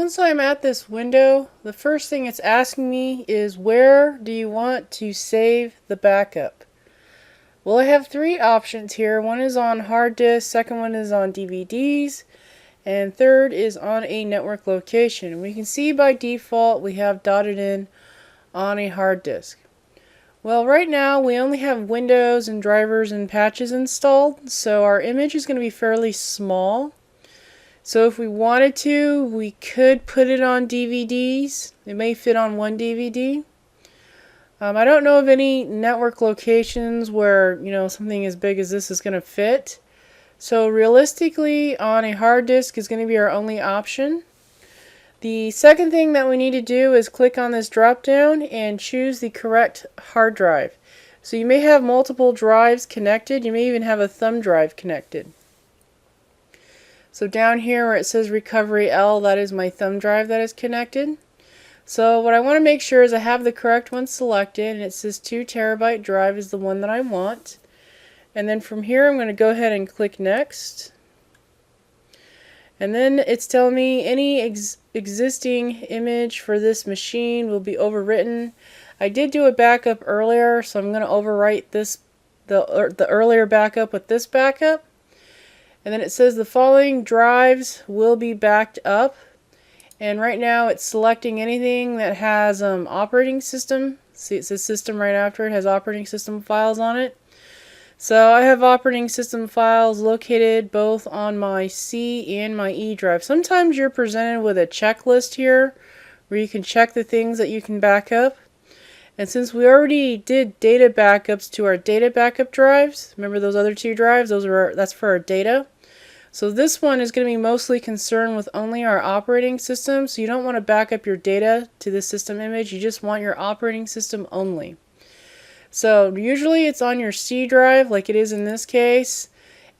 once I'm at this window, the first thing it's asking me is, where do you want to save the backup? Well, I have three options here. One is on hard disk, second one is on DVDs, and third is on a network location. We can see by default we have dotted in on a hard disk. Well, right now we only have Windows and drivers and patches installed, so our image is going to be fairly small. So if we wanted to, we could put it on DVDs. It may fit on one DVD. I don't know of any network locations where, something as big as this is going to fit. So realistically, on a hard disk is going to be our only option. The second thing that we need to do is click on this drop down and choose the correct hard drive. So you may have multiple drives connected. You may even have a thumb drive connected. So down here where it says recovery L, that is my thumb drive that is connected. So what I want to make sure is I have the correct one selected, and it says 2 terabyte drive is the one that I want. And then from here I'm going to go ahead and click next. And then it's telling me any existing image for this machine will be overwritten. I did do a backup earlier, so I'm going to overwrite the earlier backup with this backup. And then it says the following drives will be backed up. And right now it's selecting anything that has operating system. See, it says system right after it has operating system files on it. So I have operating system files located both on my C and my E drive. Sometimes you're presented with a checklist here where you can check the things that you can back up. And since we already did data backups to our data backup drives, remember those other two drives? That's for our data. So this one is going to be mostly concerned with only our operating system. So you don't want to back up your data to the system image. You just want your operating system only. So usually it's on your C drive like it is in this case.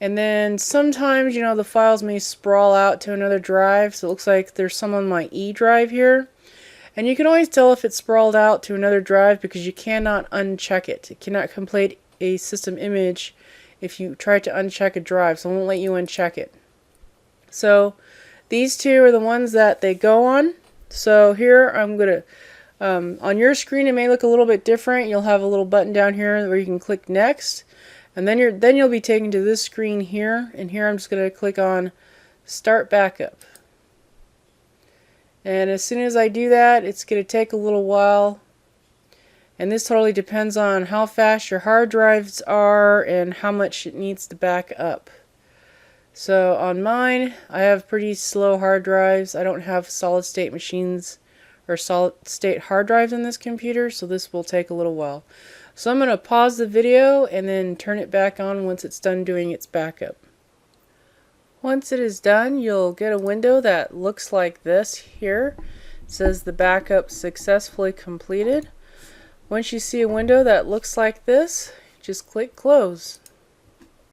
And then sometimes, the files may sprawl out to another drive. So it looks like there's some on my E drive here. And you can always tell if it's sprawled out to another drive because you cannot uncheck it. It cannot complete a system image if you try to uncheck a drive, so it won't let you uncheck it. So these two are the ones that they go on. So here I'm going to, on your screen it may look a little bit different. You'll have a little button down here where you can click next. And then you'll be taken to this screen here. And here I'm just going to click on Start Backup. And as soon as I do that, it's going to take a little while. And this totally depends on how fast your hard drives are and how much it needs to back up. So on mine, I have pretty slow hard drives. I don't have solid state machines or solid state hard drives in this computer, so this will take a little while. So I'm going to pause the video and then turn it back on once it's done doing its backup. Once it is done, you'll get a window that looks like this here. It says the backup successfully completed. Once you see a window that looks like this, just click close.